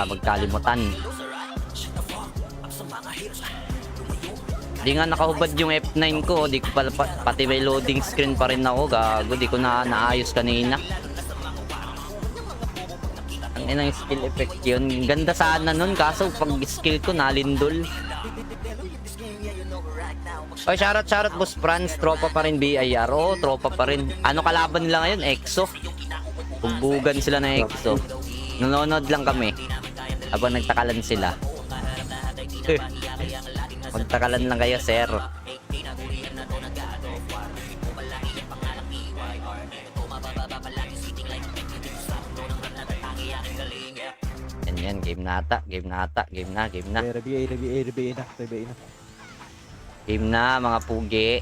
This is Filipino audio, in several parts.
magkalimutan. Di nga nakahubad yung F9 ko, di ko pati may loading screen pa rin ako, gago, di ko na naayos kanina. Ang inang skill effect yun, ganda sana nun, kaso pag skill ko nalindol. Oy, shoutout Boss Franz, tropa pa rin BIR, oh, tropa pa rin. Ano kalaban nila ngayon? EXO. Bugbugan sila ng EXO. Nanonood lang kami habang nagtakalan sila. Magtakalan lang kayo, sir. Yan, game na ata. Game na. RBA na. Game na, mga pugi.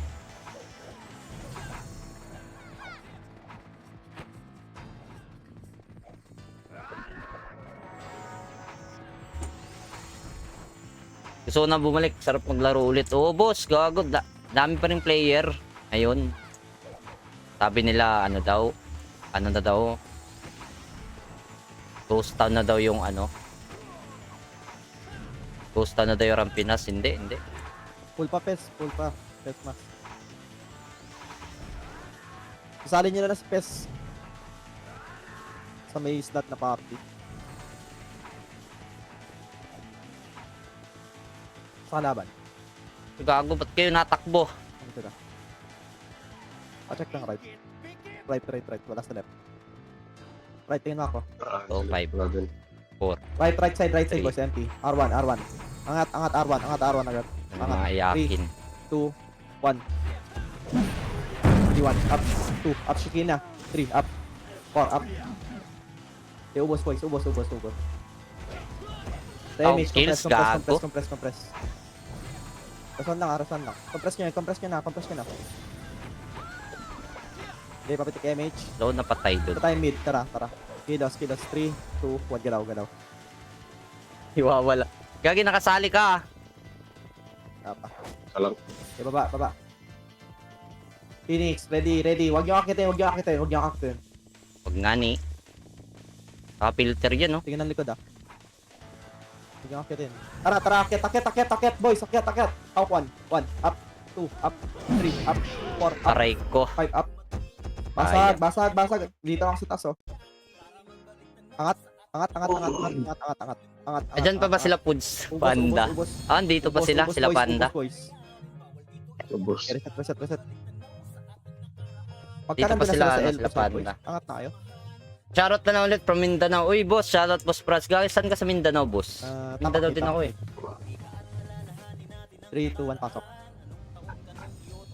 Gusto ko na bumalik, sarap maglaro ulit. Oo, boss, gago. Dami pa rin player. Ayun. Sabi nila, ano na daw. Ghost Town na daw yung ano. Ghost Town na daw yung Rampinas. Hindi. Full pa. Pes mas. Sasali nyo na sa Pes. Sa may slot na party. Sa kalaban. Gago, ba't kayo natakbo? Ano sila? Check lang right. Right. Wala sa left. Right, tingin ako. 2, 5, 4. Right side, Three. boys, empty. R1. Angat R1 agad. Mga yakin. 2, 1. 3, 1. Up. 2. Up, Shikina. 3. Up. 4. Up. Ubos, boys. Ubos. Damage. Kills, gago. Compress. Rason lang. Compress nyo na. Okay, papitik MH. Low na patay doon. Patay mid. Tara. Kilos. 3, 2, 1. Galaw. Hiwawala. Gagi, nakasali ka. Tapa. Alam. Okay, baba. Phoenix, ready. Huwag nyo akitin. Huwag nga ni. Naka-filter yan, no? Tingnan ng likod, Huwag nyo akitin. Tara. Akit. Boys, akit. Hawk 1. Up. 2. Up. 3. Up. 4. Up. Aray ko. 5. Up. Basag. Dito ako sa taas, oh. Angat. Diyan pa ba sila, Puds? Panda. Ubos. Dito pa sila Boys, Panda. Boys. Ubos. Reset. Dito pa sila, sila Panda. Angat na kayo. Shoutout na ulit from Mindanao. Uy, boss, shoutout Boss Prats. Gagi, saan ka sa Mindanao, boss? Mindanao din ako, eh. 3, 2, 1, pasok.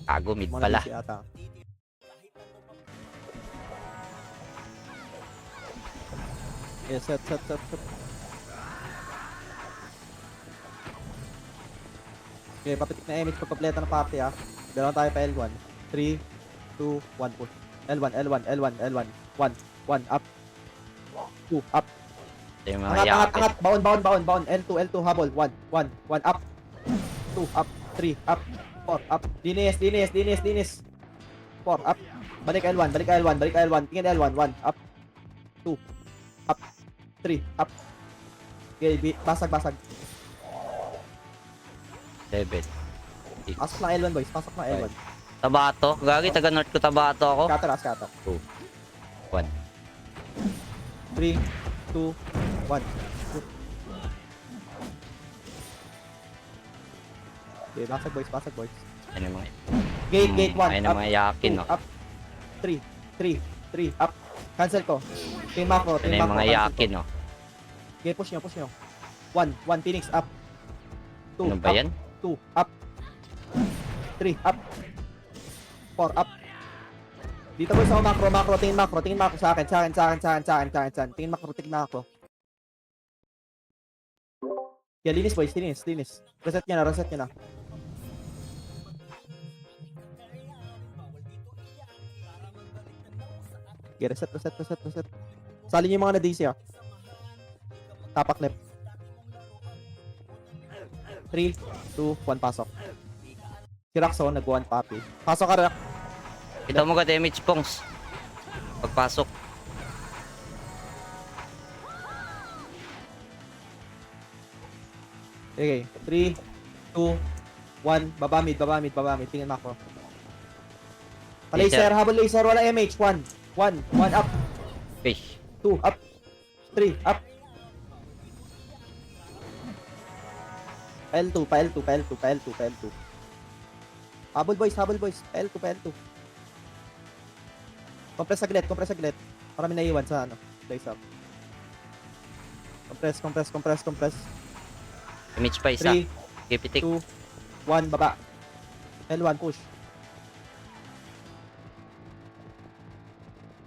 Kago, mid pala. Si ata. Yes, set. Okay, papitik na image pagkompleto ng party, Dalawa tayo pa L1. 3, 2, 1, push. L1. 1, up. 2, up. Ito yung mga yakin. Angat. Baon. L2, habol. 1, up. 2, up. 3, up. 4, up. Dinis. 4, up. Balik L1. Tingin L1. 1, up. 2, up. 3, up. Okay, basag. 7. Pasok lang L1, boys. Tabato. Gagi, taga North ko Tabato ako. Scatter. 1. 3, 2, 1. Okay, basag boys. Ano yung mga... Gate 1. Ayun ang mga yakin, no? Up. 3, up. Cancel ko. Team macro. Ano yung mga yakin, no? Okay, push nyo. 1, Phoenix, up. 2, Ano ba yan? 2, up. 3, up. 4, up. Dito boys ako macro. Tingin macro sa akin. Tingin macro. Yeah, linis boys. Reset nyo na. Okay, reset. Sali nyo yung mga na-DC, Tapak left. 3, 2, 1, pasok. Si Raxo, nag-1 papi. Pasok ka, Rax. Ito mo ka damage, Pongs. Pagpasok. Okay, 3, 2, 1. Baba mid, baba mid, baba mid. Tingin mo ako. Laser, habol laser. Wala MH. 1, 1, 1 up. Fish. 2, up. 3, up. L2, pa L2, pa L2, pa L2, pa L2. Habol boys, habol boys. Pa L2, pa L2. Compress saglit, compress saglit. Marami naiwan sa ano. Laser. Compress, compress, compress, compress. Image pa isa. 3, Gipitik. 2, 1, baba. L1, push.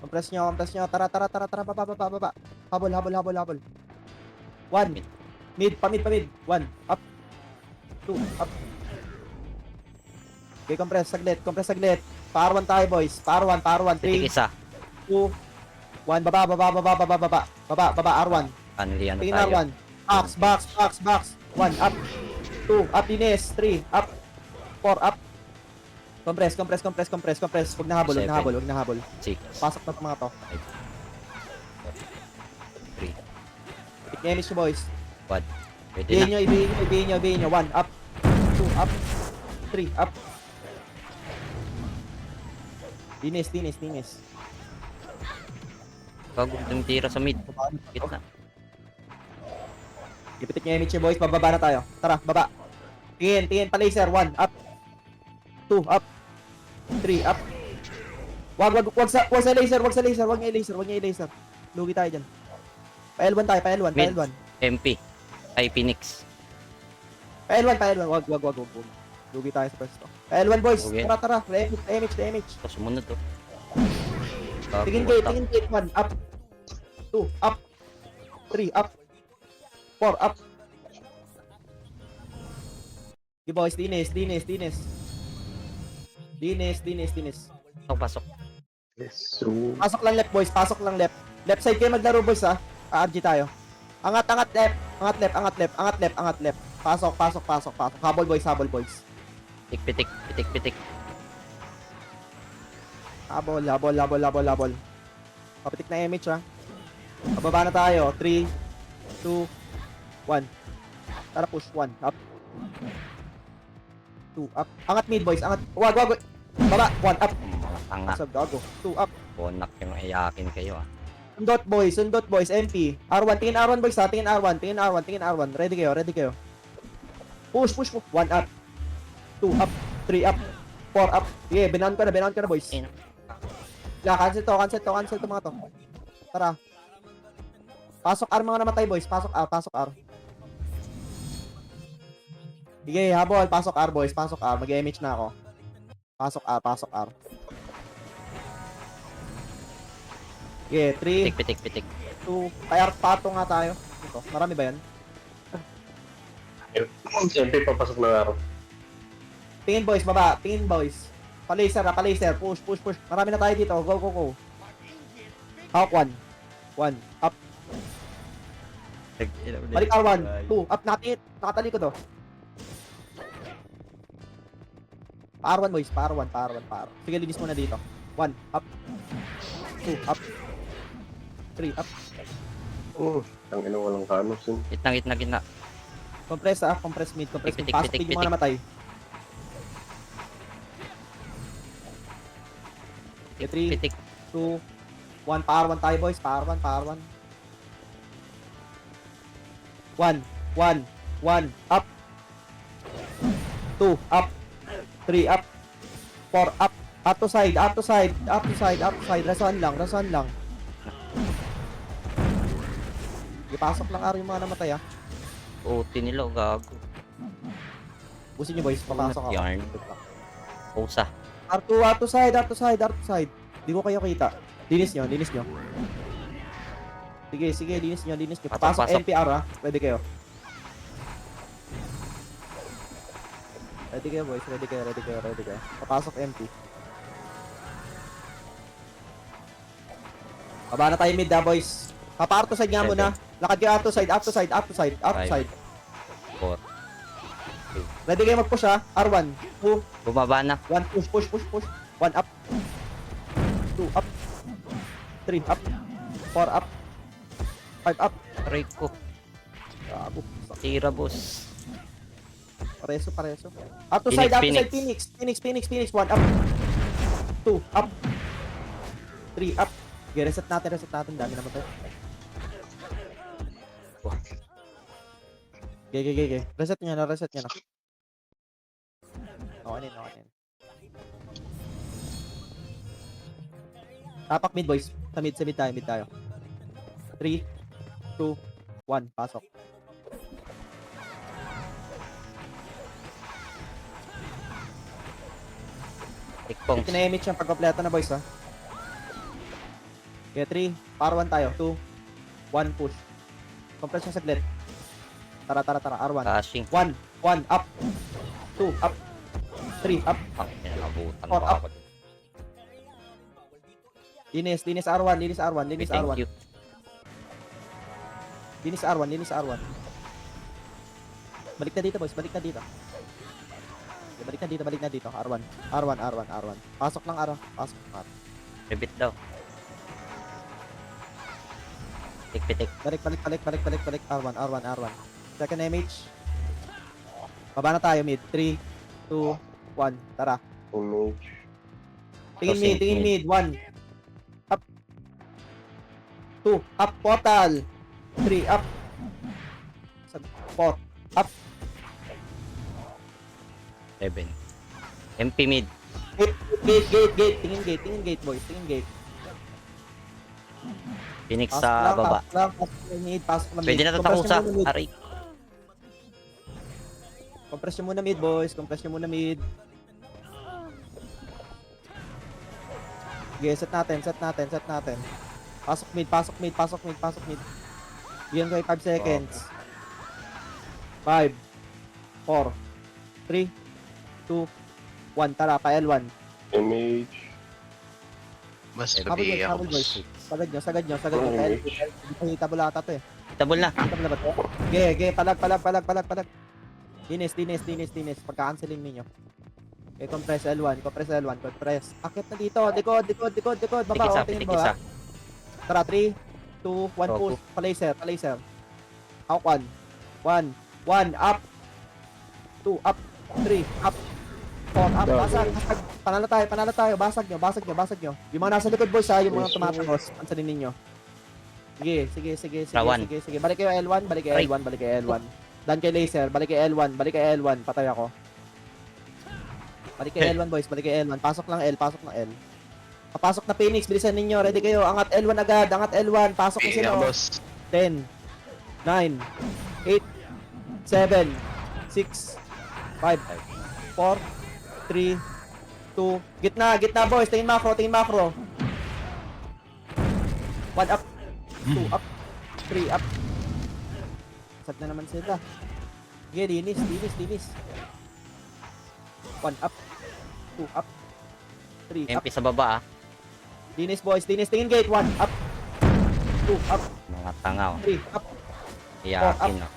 Compress nyo, compress nyo. Tara, tara, tara, tara, baba, baba, baba. Habol, habol, habol, habol. 1. Mid. Mid, pamid, pamid. 1, up. 2, up. Okay, compress, saglit, compress, saglit. Power 1 tayo, boys. Power 1, power 1. Pitik 3, isa. 2, 1, baba, baba, baba, baba, baba. Baba, baba, R1. Finally, ano Tingin tayo? R1. Box, box, box, box. 1, up. 2, up, Ines. 3, up. 4, up. Compress, compress, compress, compress, compress. Huwag na habol, huwag na 7. habol, huwag na habol. 6. Pasok na itong mga to. 3. Finish nyo, boys. 1. Pwede Ibihin na. nyo, ibihin nyo, ibihin nyo, ibihin nyo. 1, up. 2, up. 3, up. Dinis, dinis, dinis. Bago tira sa mid. Gitna. Ipitik nyo image nyo, boys. Bababa na tayo. Tara, baba. Tingin, tingin pa laser. 1, up. 2, up. 3, up. Wag sa laser, wag sa laser, wag niya i-laser, wag niya i-laser. Lugi tayo dyan. Pa L1 tayo, pa L1, pa Mid. L1. MP. Ay, Phoenix. Pa L1, pa L1. Wag. Lugi tayo sa pwesto. Pa L1, boys. Okay. Tara, tara. Damage. Ito, sumunod to. Tingin gate. 1, up. 2, up. 3, up. 4, up. Okay, boys. Dinis. Pasok. Yes, so... Pasok lang left, boys. Pasok lang left. Left side kayo maglaro, boys, ha. RG tayo. Angat left. Angat left. Pasok. Habol, boys. Pitik. Habol. Papitik na image, ha. Pababa na tayo. 3, 2, 1. Tara, push. 1, up. 2, up. Angat mid, boys. Angat. Wag. Baba. 1, up. Mga tanga. Sab, gago. 2, up. Bonak yung iyakin kayo ah. Sundot, boys. MP. R1. Tingin R1, boys, ha. Tingin R1. Ready kayo. Push. 1, up. 2, up. 3, up. 4, up. Yeah, binaon ka na, boys. Cancel to mga to. Tara. Pasok R mga namatay, boys. Pasok R. Sige, habol. Pasok R, boys. Mag-image na ako. Pasok R. Yeah, 3, Pitik. 2, kaya pato nga tayo. Ito, marami ba yan? MP papasok na araw. Tingin, boys, baba. Pa-laser. Push. Marami na tayo dito. Go. Hawk 1. Up. Balik R1. 2. Up. Nakatali ko to. Pa-R1, boys. Pa-R1. Sige, linis muna dito. 1. Up. 2. Up. 3. Up. Ang ina walang kanos yun. Gitna. Compress mid. Pitik. Pasok din yung mga namatay. 3, Pitik. 2, 1. Pa-R1 tayo, boys. Pa-R1. 1. Up. 2. Up. 3. Up. 4. Up. Up to side. Rason lang. Ipasok lang araw yung mga namatay, ha. Uti nila, gago. Busin nyo, boys. Papasok ako. Yarn. Pusa. R2 side. Di ko kayo kita. Linis nyo. Sige, linis nyo. Papasok Pasok. NPR, ha. Ready kayo, boys. Ready kayo. Papasok MP. Baba na tayo mid, ha, boys. Papa-R2 side nga muna. Lakad kayo R2 side. 4. Ready kayo mag-push, ha. R1. 2. Bumaba na. 1. Push. 1 up. 2 up. 3 up. 4 up. 5 up. Aray ko. Gago. Tira, boss. Pareso. Up to Phoenix, side, Phoenix. Phoenix. 1 up. 2 up. 3 up. Okay, reset natin. Dami naman tayo. Okay. Reset niya na. Okay na. Tapak mid, boys. Sa mid tayo. 3, 2, 1, pasok. Tikpong. Tinayamit siyang pagkompleto na, boys, ha. Okay, 3, power 1 tayo. 2, 1, push. Compress siya saglit. Tara. R1. Caching. 1, up. 2, up. 3, up. Ang inabutan Four, ko up. ako. Linis R1. Thank you. Linis R1. Balik na dito, boys. Okay, balik na dito. R1. Pasok lang, R. Repeat daw. Tik. Balik. R1. Second image. Baba na tayo, mid. 3, 2, 1. Tara. Image. Tingin mid. 1. Up. 2. Up. Portal. 3. Up. 4. Up. 7. MP mid. Gate. Tingin gate, boys. Phoenix sa baba. Pasok lang mid. Pwede na tatakusa. Aray. Compress nyo muna mid, boys. Okay, set natin. Pasok mid. Bigyan ko yung 5 seconds. 5, 4, 3, 2, 1. Tara, pa L1. Image. Mas Habol, tabi ako. boys. Sagad nyo. Pa L2. Kita bulata to eh. Tabol na. Kita ba to? Okay, palag. Dinis. Pagka-canceling ninyo. Okay, compress L1. Akit na dito. Likod. Baba. Pitik Tingin mo, isa. ha? Tara, 3, 2, 1, Rogo. push. Pa-laser. Hawk 1. 1, up. 2, up. 3, up. 4, up. Basag. Panalo tayo. Basag nyo. Yung mga nasa likod, boys, ha? Yung mga tumatagos. Pansanin ninyo. Sige. Rawan. Balik kayo L1. Dan kay laser. Balik kay L1. Patay ako. Balik kay L1, boys. Pasok lang L. Papasok na Phoenix. Bilisan ninyo. Ready kayo. Angat L1 agad. Pasok na Sige sila. ako, boss. 10, 9, 8, 7, 6, 5, 4, 3, 2, gitna, boys. Tingin macro. 1 up, 2 up, 3 up. Sag na naman sila. Okay, linis. 1 up, 2 up, 3 up. MP sa baba ah. Linis, boys. Tingin gate. 1 up, 2 up, Mga tangaw. 3 up. Iyakin no.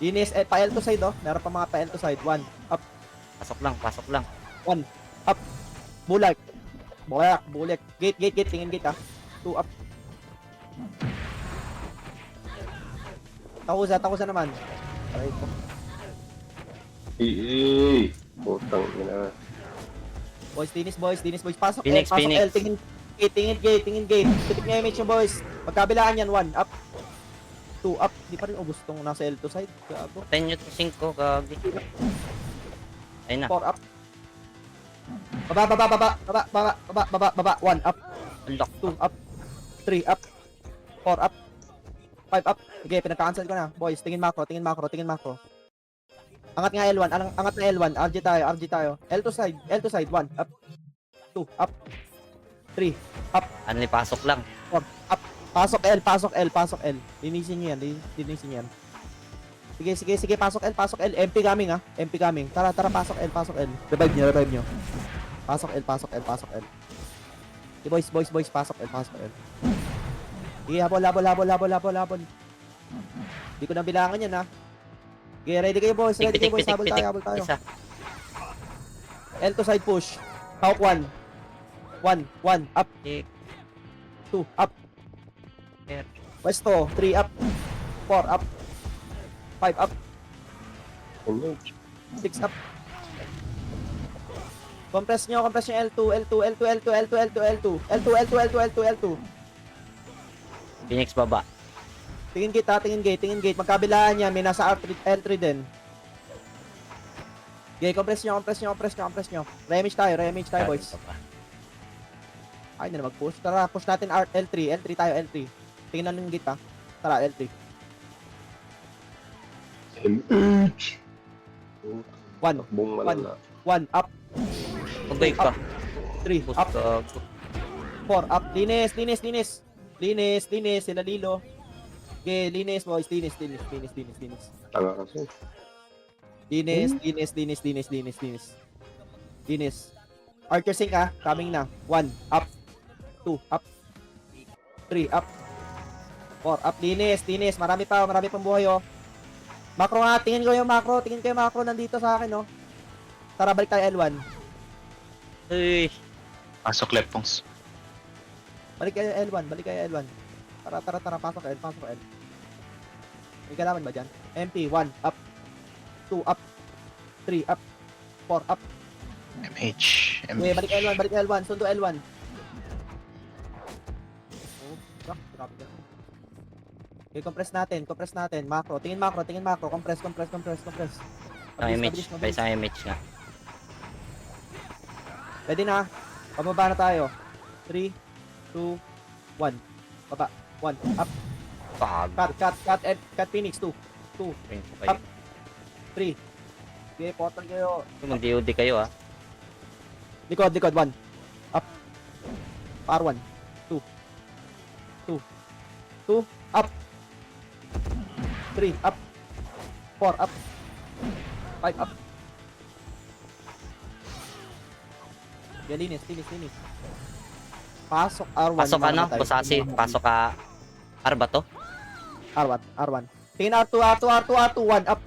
Linis, pa L2 side, oh. Meron pa mga pa L2 side. 1 up, Pasok lang. 1 up. Bulak. Gate. Tingin gate, ah. 2 up. Takusa naman. Aray ko. Putang ina. Boys. Pasok Phoenix. L. Tingin gate. Titik niya image yung boys. Magkabilaan yan. 1 up. 2 up. Di pa rin ubus tong nasa L2 side. Gago. 10 yung 5 kagi. Ayun na. 4 up. Baba. 1 up. Unlock. 2 up. 3 up. 4 up. 5 up. Okay, pinagka-cancel ko na. Boys, tingin macro. Angat nga L1. Angat na L1. RG tayo. L2 side. 1 up. 2 up. 3 up. Anli pasok lang. 4 up. Pasok L. Linisin nyo yan. Sige. Pasok L. MP coming, ha. Tara. Pasok L. Revive nyo. Pasok L. Okay, boys. Pasok L. Sige, habol. Hindi ko na bilangan yan, ha. Okay, ready kayo, boys. Pitik. Habol tayo. Isa. L2 side push. Hawk 1. 1 up. Tik. 2 up. Ter. Westo 3 up. 4 up. 5 up. Mage. 6 up. Compress nyo L2, L2, L2, L2, L2, L2, L2, L2, L2, L2, L2, L2. Phoenix baba. Tingin gate ha, tingin gate. Magkabilaan yan, may nasa R3, L3 din. Okay, compress nyo. Remage tayo boys. Baba. Ay, na mag-push. Tara, push natin L3 tayo, L3. Tingnan ng gate ha. Tara, L3. MH. 1, Takbong malala. 1, up, Pagay ka. 3, Push up, ka. 4, up. Linis. Sila Lilo. Okay, linis boys, linis. Tanga kasi. Linis. Archer sync ha, coming na. 1, up. 2, up. 3, up. 4, up. Linis. Marami pang buhay oh. Macro nga, tingin ko yung macro nandito sa akin oh. Tara, balik tayo L1. Uy. Pasok Lepons. Balik kayo L1. Tara, pasok L. May kalaman ba dyan? MP, 1, up. 2, up. 3, up. 4, up. MH. Okay, balik L1. Sundo L1. Oh, grabe ka. Okay, compress natin. Macro. Tingin macro. Compress. Sa image. Kaya sa image nga. Pwede na. Pababa na tayo. 3, 2, 1. Baba. 1, up. Pag. Cut Phoenix. 2, up. 3. Okay, portal kayo. Mag-DOD kayo ah. Likod. 1. Up. R1. 2, up. 3, up. 4, up. 5, up. Yan, linis. Pasok R1. Pasok ano? Busasi. Pasok ka. R ba to? R1. Tingin R2, 1, up.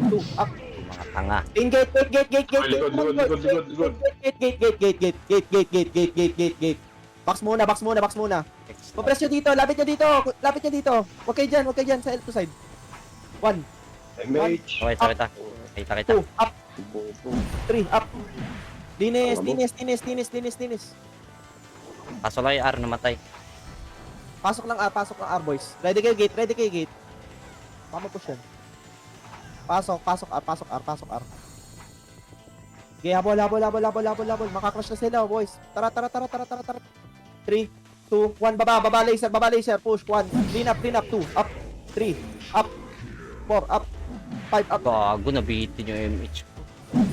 2, up. Mga tanga. In gate. Gate. Box muna. Compress nyo dito, lapit nyo dito. Huwag kayo dyan sa L2 side. 1, MH. Okay, kita. 2, up. Bobo. 3, up. Linis. Pasok lang yung R namatay. Pasok lang R boys. Ready kayo gate. Mama push yan. Pasok R. Okay, habol. Makakrush na sila, boys. Tara. 3, 2, 1, baba laser, push, 1, clean up, 2, up, 3, up, 4, up, 5, up. Gago, nabihitin yung MH.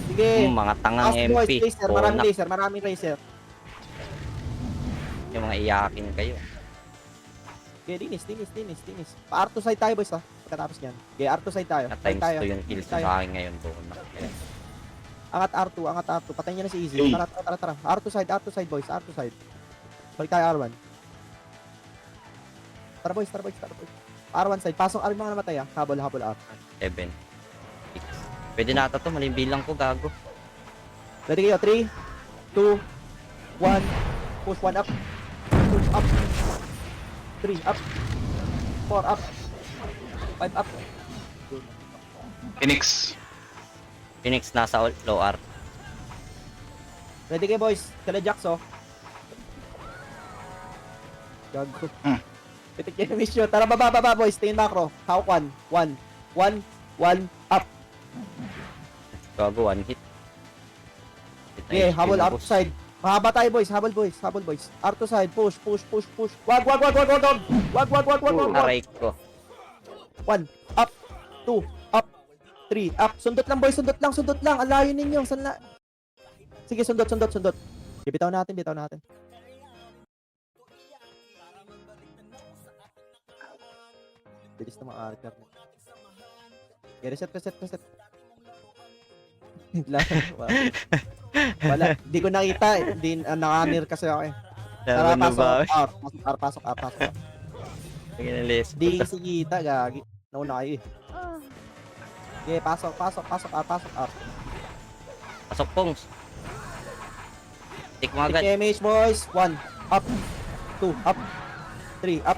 Sige. Mga tangang Pasok, boys, MP. laser, maraming laser. Yung mga iyakin kayo. Okay, linis. Pa-R2 side tayo, boys, ha. Pagkatapos niyan. Okay, R2 side tayo. Na times Tayo. 2 yung kills Tayo. sa akin ngayon doon. Angat R2. Patayin niya na si Easy. Hey. Tara. R2 side, boys. R2 side. Balik tayo R1. Tara, boys. R1 side. Pasok R mga namatay, ha. Habol R. 7. 6. Pwede na ata to. Maling bilang ko, gago. Ready kayo? 3, 2, 1. Push 1 up. 2 up. 3 up. 4 up. 5 up. Phoenix. Nasa low R. Ready kayo, boys. Kala Jax, oh. Gago. Pitik yung mission. Tara, baba, boys. Tingin macro. Hawk 1. 1, up. Gago, one hit. Okay, habol R2 side. Mahaba tayo, boys. Habol, boys. R2 side. Push. Wag. Aray ko. 1, up. 2, up. 3, up. Sundot lang, boys. Sundot lang. Alayo ninyo. Saan na? Sige, sundot. Bitaw natin. Bilis na mga archer. Okay, reset. Wala. Di ko nakita. Naka-mirror kasi ako eh. Tara, pasok R. Sige na list. Di kasi kita, gagi. Nauna kayo eh. Okay, pasok R. Pasok pongs. Tik mo agad. MH boys. 1, up. 2, up. 3, up.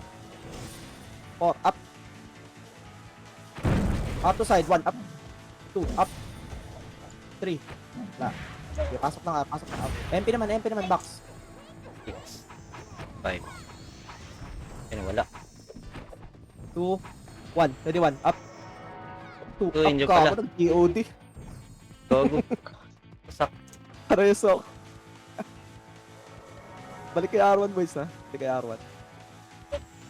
4, up. Up to side, 1, up. 2, up. 3. Wala. Okay, pasok lang, pasok lang. MP naman, box. 6, 5. Ayun, wala. 2, 1. Ready, 1, up. 2, Uy, up hindi ka pala. ako, nag-EOD. Gago. Sak. Pareso. Balik kay R1, boys, ha? Balik kay R1.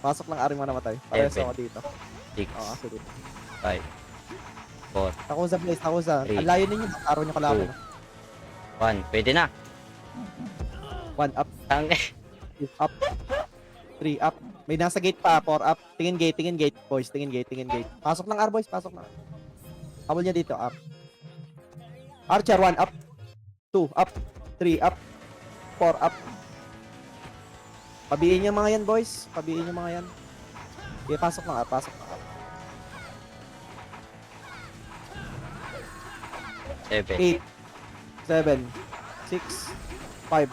Pasok lang R1 namatay. Pareso Seven. ako dito. 6, Oo, ako dito. 5, 4, Takuza, boys, takuza. Three. Ang layo ninyo, R1 yung kalaban. 1. Pwede na. 1, up. Ang 2, up. 3, up. May nasa gate pa, 4, up. Tingin gate, boys. Tingin gate. Pasok lang R, boys, pasok lang. Habol niya dito, up. Archer, 1, up. 2, up. 3, up. 4, up. Pabiin niyo mga yan, boys. Pabiin niyo mga yan. Okay, pasok lang, pasok lang. 7. 8, 7, 6, 5,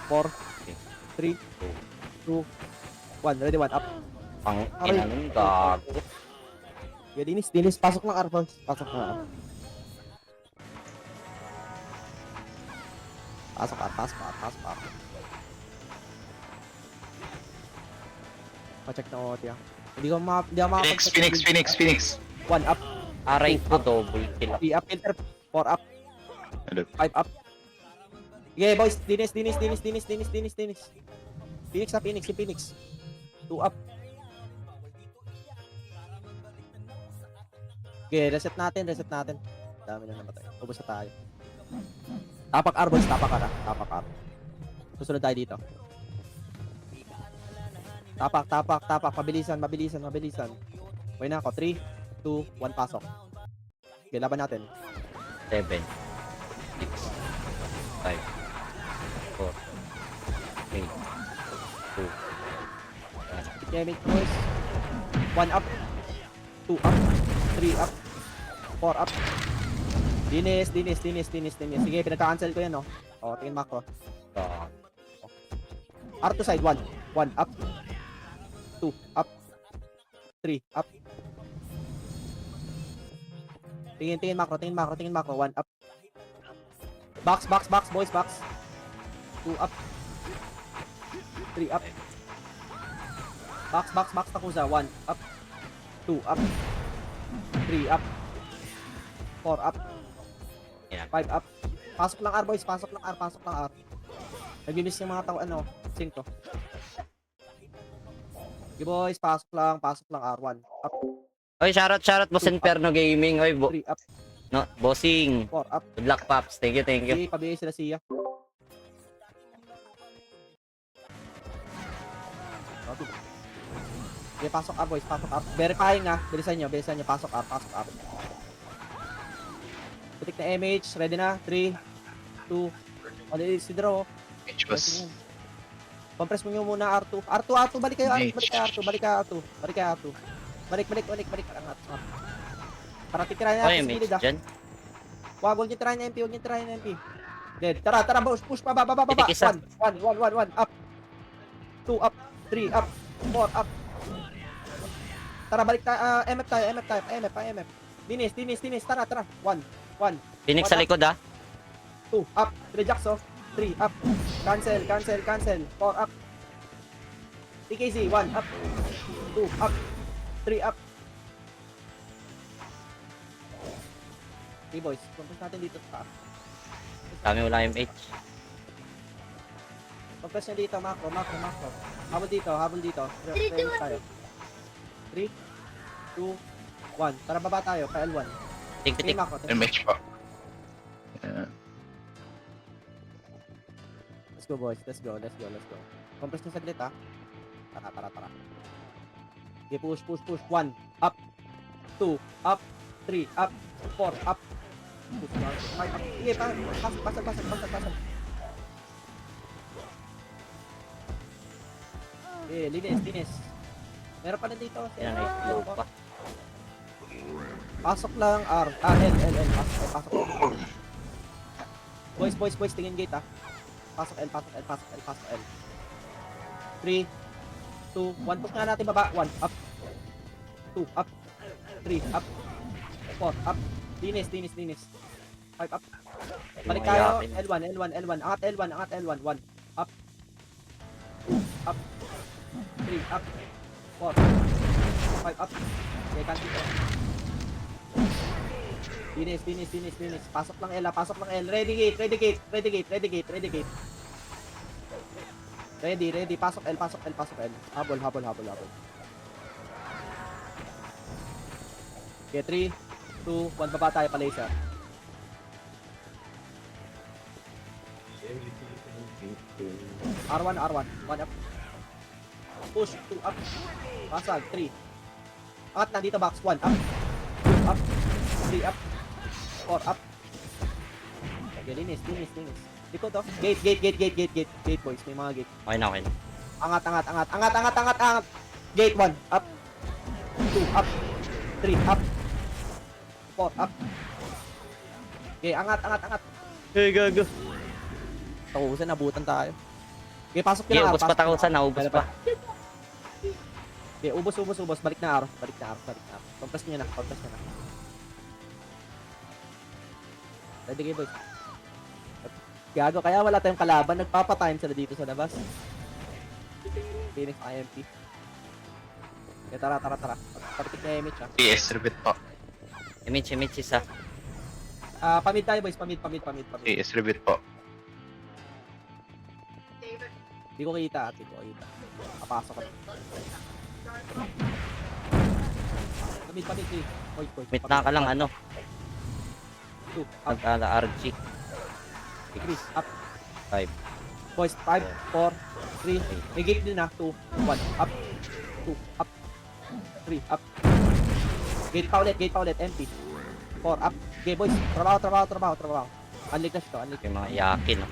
4, 3, 2, 1. Ready, 1, up. Pang inanong gago. Okay, dinis. Pasok lang, R, boys. Pasok lang, R. Pasok, R. Pa-check na OT, ah. Hindi ko Phoenix. 1, up. Aray ko, double kill. 3, up. Filter. 4, up. Ano? 5, up. Okay, boys. Dinis. Phoenix. 2, up. Okay, reset natin. Dami na namatay. Ubus na tayo. Tapak R, boys. Tapak R. Susunod tayo dito. Tapak. Mabilisan. Okay na ako. 3, 2, 1, pasok. Okay, laban natin. 7, 6, 5, 4, 3, 2, Okay, mate, boys. 1, up. 2, up. 3, up. 4, up. Dinis. Sige, pinagka-cancel ko yan, no? O, tingin macro. R to side, 1. 1, up. 2, up. 3, up. Tingin macro. 1, up. Box, boys, box. 2, up. 3, up. Box, takuza. 1, up. 2, up. 3, up. 4, up. Yeah. 5, up. Pasok lang R, boys. Pasok lang R. Nag-miss yung mga tao, 5. Okay, boys. Pasok lang R1. Up. Oy, shoutout Boss Inferno Gaming. Oy, 3, up. no, bossing. 4, up. Good luck, Paps. Thank you. Okay, pabigay sila siya. Okay, pasok R, boys. Pasok R. Verifying, ha. Bilisan nyo. Pasok R. Putik na MH. Ready na. 3, 2, 1. Si Draw. H was. Compress mo nyo muna R2. R2. Balik kayo R2. Balik kayo R2. Balik. Para titirahin Oy, natin sa mate gilid, ah. dyan. Huwag nyo tirahin na MP. Dead. Tara. Push pa. Baba. Titik isa. 1. Up. 2, up. 3, up. 4, up. Tara, balik tayo. MF tayo. MF. Dinis. Tara. 1. Phoenix sa likod, ha. 2, up. Rejects, oh. 3, up. Cancel. 4, up. TKZ, 1, up. 2, up. 3, up. Okay, boys. Compress natin dito sa taas. Dami wala yung H. Compress nyo dito. Macro. Habol dito. Ready tayo. 3, 2, 1. Tara, baba tayo. Pa L1. Tik. Okay, macro. MH pa. Yeah. Let's go, boys. Let's go. Compress nyo saglit, ha. Tara. Okay, push. 1, up. 2, up. 3, up. 4, up. 5, up. Sige, pasal. Okay, linis. Meron pa na dito. Yan, slow pa. Pasok lang, R. L. Pasok. Boys, tingin gate, ha. Pasok L. 3, 2, 1. Push nga natin baba. 1, up. 2, up. 3, up. 4, up. Dinis. 5 up. Balik Yung tayo. ayakin. L1. Angat L1. 1. Up. 2. Up. 3. Up. 4. 5 up. Okay, kanti ko. Dinis. Pasok lang L. Ready gate. Ready. Pasok L. Habol. Okay, 3, 2, 1. Baba tayo pa laser. R1. 1 up. Push. 2 up. Pasag. 3. Angat na dito box. 1 up. 2 up. 3 up. 4 up. Okay, linis. Likod to. Gate boys. May mga gate. Okay na. Angat. Gate 1 up. 2 up. 3 up. 4 up. Okay, angat. Hey, gago. Takusan, nabutan tayo. Okay, pasok Okay, na. ubos pa takusan. Naubos pa. Okay, ubos. Balik na araw. Compress nyo na. Ready kayo, boys. Gago, kaya wala tayong kalaban. Nagpapatime sila dito sa labas. Phoenix IMP. Okay, tara. Papitik na image, ah. PS rebit po. Image isa. Pamid tayo, boys. Pamid. PS rebit po. Di ko kita. Papasok ka. Pamid. Boys. Meet na ka lang, ano. 2, up. Nag-ala RG. Increase, up. 5. Boys, 5, 4, 3. May gate din na. 2, 1, up. 2, up. 3, up. Gate pa ulit. Empty. 4, up. Okay, boys. Trabaho. Unlick to. Yung mga yakin, no.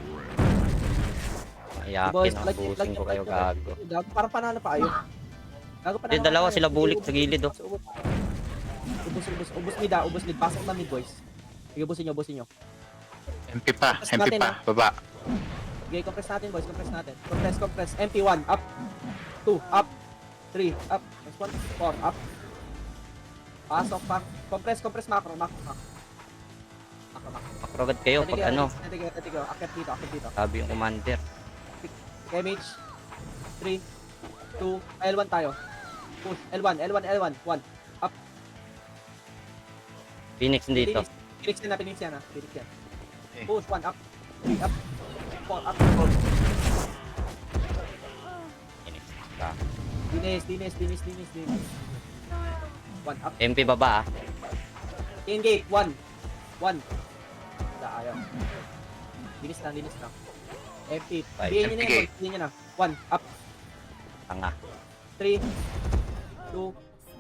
Mga Boys, yakin, no. like- Busin ko kayo, gago. Gago, parang panalo pa kayo. Yung dalawa sila bulik sa gilid, oh. Ubus mid. Pasok na mid, boys. Sige, ubusin nyo. MP pa. Tapos MP natin, pa. Baba. Okay, compress natin, boys. Compress. MP1, up. 2, up. 3, up. Next one, 4, up. Pasok pa. Compress, macro. Makrogad kayo pag ano. Ready go. Akit dito. Sabi yung commander. Okay, mage. 3, 2, L1 tayo. Push. L1. 1, up. Phoenix dito. Phoenix yan. Okay. Push, 1, up. 3, up. 4, up. Phoenix. Ah. Dinis. 1, up. MP baba, ah. In gate, 1. Wala, ayaw. Dinis lang. FP. Five. Bigyan nyo na FPK. yan, boys. Bigyan nyo na. 1, up. Tanga. 3, 2,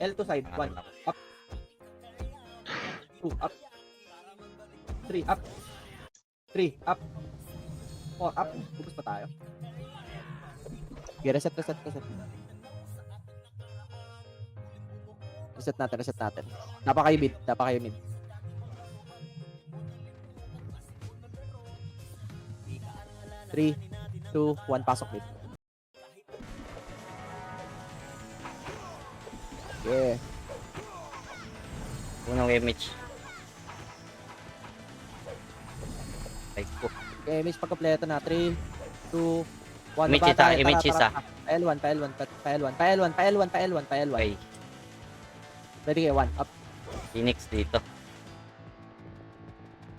L2 side. 1, up. 2, up. 3, up. 3, up. 4, up. Ubus pa tayo. Okay, reset. Reset natin. Dapat kayo mid. 3, 2, 1, pasok mid. Okay. Unang image. Like po. Okay, image pagkompleto na. 3, 2, 1. Image baba isa, tayo. image isa. Pa-L1. Okay. Ready kayo, 1, up. Phoenix dito.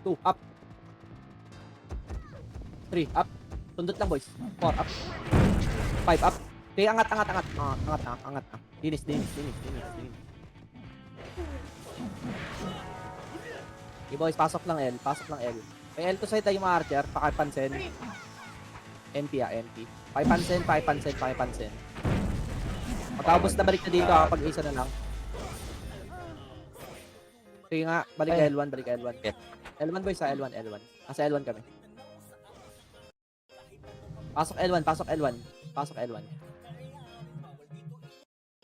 2, up. 3, up. Tundot lang, boys. 4, up. 5, up. Okay, angat. Angat na. Dinis. Okay, boys, pasok lang L. May L to side tayo mga archer, pakipansin. MP. Pakipansin. Pagkaubos na balik na dito, kapag isa na lang. Sige nga, balik ka L1. Okay. L1 boys, sa L1. Nasa L1 kami. Pasok L1.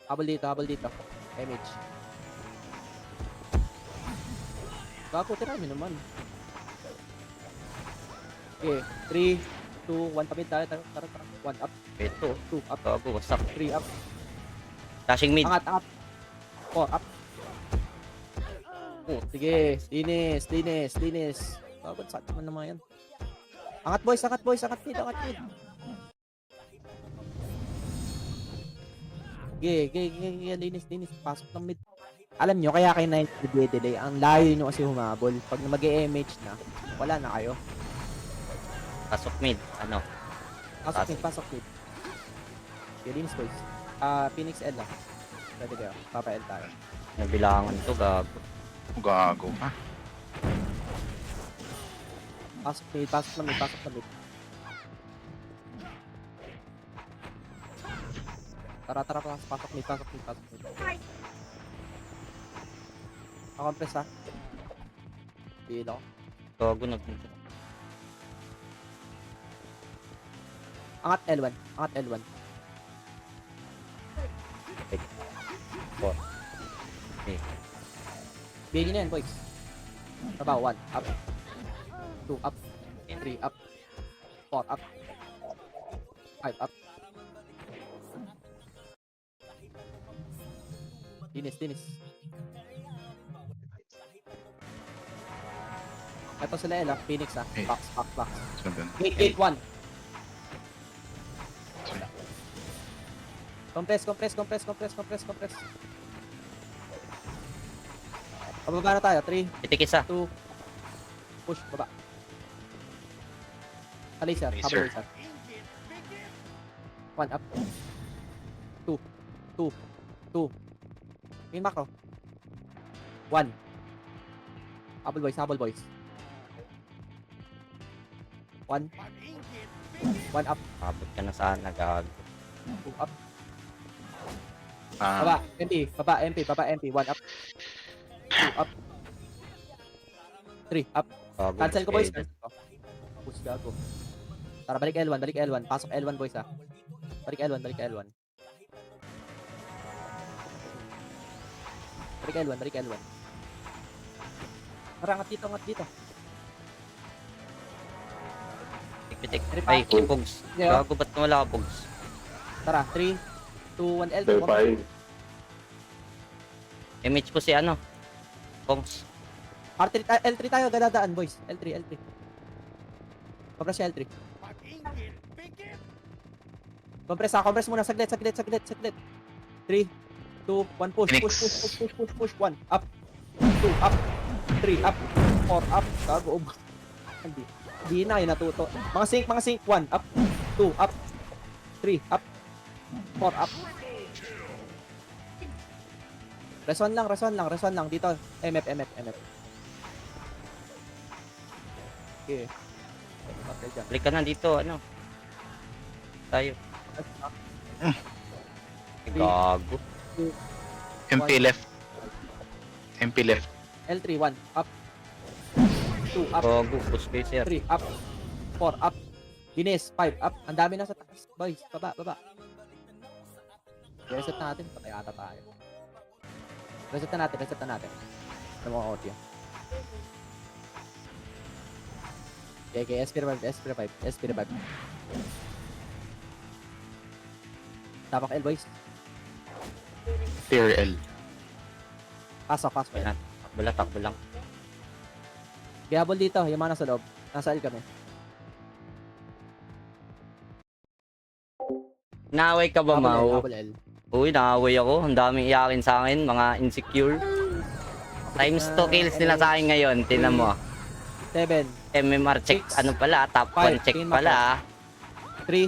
Habol dito. Image. Gago, tirami naman. Okay, 3, 2, 1, pamid tayo. Tara. 1 up, Ito. 2 up, Gago, wasak. 3 up. Dashing mid. Angat. 4 up. Oh, sige. Linis. Babad, sakit naman naman yan. Angat boys, angat mid. Sige, linis. Pasok ng mid. Alam nyo, kaya kayo na-delay. Ang layo nyo kasi humabol. Pag mag-MH na, wala na kayo. Pasok mid. Ano? Pasok mid. Sige, linis boys. Phoenix L lang. Pwede kayo. Papa L tayo. Nabilangan to, gago. Gago ka. Pasok na mid. Tara, pasok mid. Compress ha. Dilo. Gago, Angat L1. Okay. Bigyan na yan, boys. Baba, 1, up. 2, up. 3, up. 4, up. 5, up. Linis. Ito sila Ella, Phoenix ha. Okay. Box. 7. Gate 1. Compress. Pababa na tayo. 3, Pitik isa. 2, push, baba. Laser, Laser. habol laser. 1 up. 2. Main macro. 1. Habol boys. 1 up. Abot ka na sana, gago. 2 up. Ah, Baba, MP. 1 up. 2 up. 3 up. Gago. Cancel ko boys. Okay. Push gago. Tara, balik L1. Pasok L1 boys ha. Balik L1. Balik L1. Tara, angat dito. Pitik. Three Ay, pa. Pogs. Yeah. Gago, ba't wala ka, Pogs? Tara, 3, 2, 1, L2. Verify. Image ko si ano? Pogs. L3 tayo, dadaan boys. L3. Compress siya L3. Compress muna, saglit. 3, 2, 1, push. Phoenix. Push. 1, up. 2, up. 3, up. 4, up. Gago, Hindi na, yun natuto. Mga sync. 1, up. 2, up. 3, up. 4, up. Reson lang. Dito, MF. Okay. Okay, dyan. Balik ka na dito, ano? Tayo. Gago. MP left. L3, 1, up. 2, up. Gago, push kayo, sir. 3, up. 4, up. Dinis, 5, up. Ang dami na sa taas. Boys, baba. Reset natin. Patay ata tayo. Reset na natin. Ano mo audio? Okay, SP5. Tapak L, boys. Tier L. Pasok. Ayan, takbo lang. Gihabol dito, yung mga nasa loob. Nasa L kami. Naaway ka ba, Mau? Habol L. Uy, naaway ako. Ang daming iyakin sa akin, mga insecure. Times 2 kills nila sa akin ngayon. Tinan mo. 7, MMR check, Six, ano pala, top 1 five, check tingin mo pala. 3,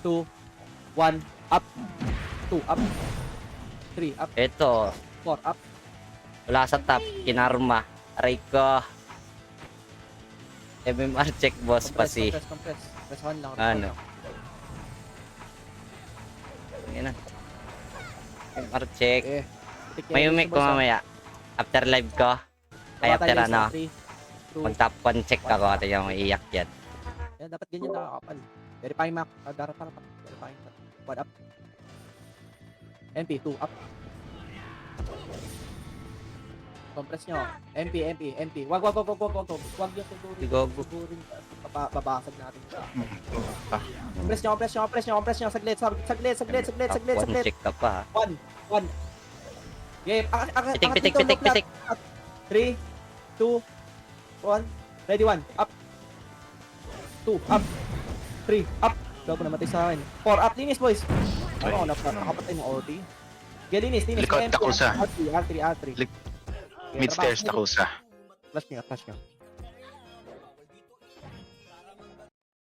2, 1, up. 2, up. 3, up. Ito, 4, up. wala sa top, kinarma. Aray ko. MMR check, boss, pasi. Compress. Press 1 lang. Ano? Ayan na. MMR check. Okay. May umik ko mamaya. After live ko. Ay, after ano. 3, 2, Pag top 1 check ako, ito yung iiyak yan. yan, dapat ganyan nakakapal. Verifying map. Verifying map. 1 up. MP, 2 up. Compress nyo. MP. Wag yung Gago. sigurin. Babasag natin. Pa. Compress nyo. Saglit. Top 1 check ka pa. 1. Yeah, Pitik. 3, 2, 1. Ready, 1. Up. 2, up. 3, up. Gago namatay sa akin. 4, up. Linis, boys. Ay. Ano, nakapatay ng OT. Okay, linis. Likod, MP, takusa. R3. Mid-stairs, takusa. Flash nyo.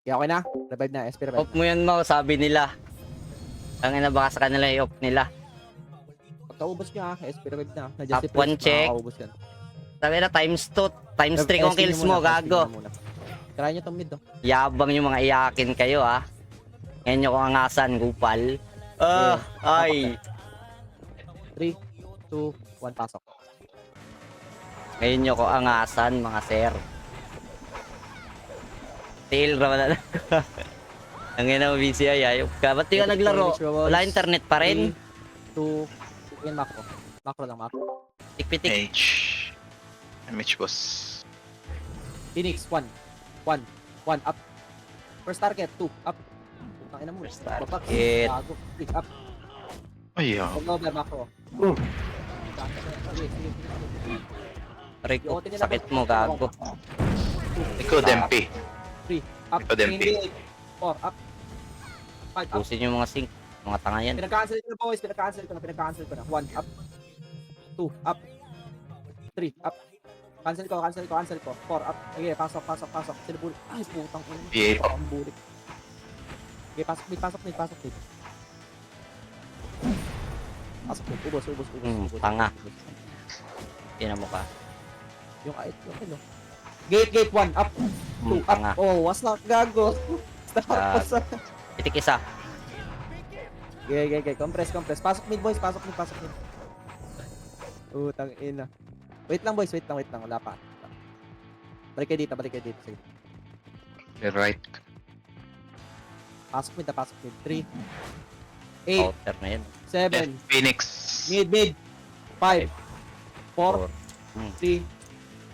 Yeah, okay na? Revive na. SP revive. Off mo yun mo, sabi nila. Ang ina baka sa kanila i-off nila. Pagkaubos nyo SP revive na. Up one check. Nakakaubos yan. Sabi na times 2, times 3 kung kills mo, gago. Try nyo itong mid, oh. Yabang yung mga iyakin kayo, ha. Ngayon nyo kung angasan, gupal. Ay. 3, 2, 1, pasok. Ngayon nyo ko angasan, mga sir. Tail raman na. Ang ina mo BCI, ayop ka. Ba't di ka naglaro? Wala internet pa rin? 2, yan macro. Macro lang, macro. Tik-pitik. MH boss. Phoenix, 1, up. First target, 2, up. Putang ina mo. First target. Bapak. Bago. 3, up. Ayaw. Over, macro. Sige. Rico, sakit mo, gago. Likod MP. 3, up. Ikaw, Dempi. 4, up. 5, up. Pusin yung mga sink. Mga tanga yan. Pinag-cancel ko na, boys. Pinag-cancel ko na. 1, up. 2, up. 3, up. Cancel ko. 4, up. Okay, pasok. Sinubuli. Ay, putang ina. Yeah. Ang bulik. Okay, pasok mid. Pasok mid. Ubos. Tanga. Tina mo ka. Yung ano. Gate 1, up. 2, up. Tanga. Oh, what's up, gago? Tapos. Pitik isa. Okay. Compress. Pasok mid, boys. Pasok mid. Utang ina. Wait lang, boys. Wait lang. Wala pa. Balik kayo dito. Sige. Right. Pasok mid. 3, 8, Outer na yun. 7, Phoenix. mid. 5, 4, 3,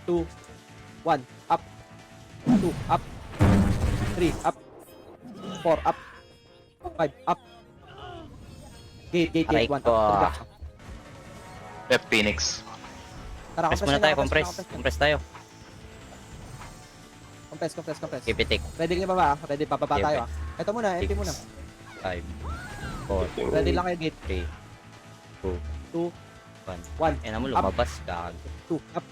2, 1, up. 2, up. 3, up. 4, up. 5, up. Gate, Aray 1, ko. up. Left Phoenix. Tara, Compress muna tayo, compress tayo. Compress. Pipitik. Ready ka ba ba? Ready, bababa Okay, tayo. Ito muna, MP muna. 5, 4, Ready lang kayo, gate. 3, 2, 1. 1, Eh na mo, lumabas ka. 2, up.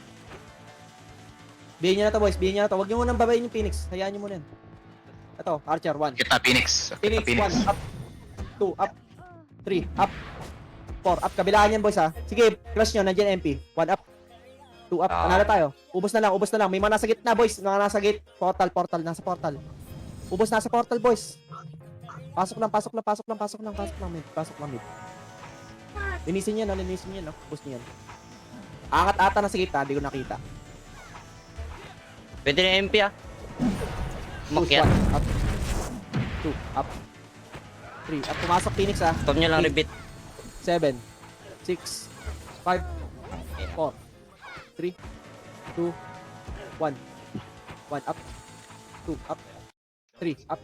Bihin nyo na to, boys. Huwag nyo munang babayin yung Phoenix. Hayaan nyo muna yan. Ito, Archer, 1. Kita Phoenix. Phoenix, 1, up. 2, up. 3, up. 4, up. Kabilaan yan, boys, ha. Sige, crush nyo. Nandiyan MP. 1, up. 2, up. Panalo tayo. Ubos na lang. May mga nasa gate na, boys. Mga nasa gate. Portal. Nasa portal. Ubos nasa portal, boys. Pasok lang, mid. Linisin yan, no. Ubos niyan. Angat ata na sa gate, ha. Hindi ko nakita. Pwede na MP, ah. Umakyat. 1, up. 2, up. 3, up. Pumasok, Phoenix, ha. Stop nyo lang repeat. 7, 6, 5, 4, 3, 2, 1. 1 up. 2 up. 3 up.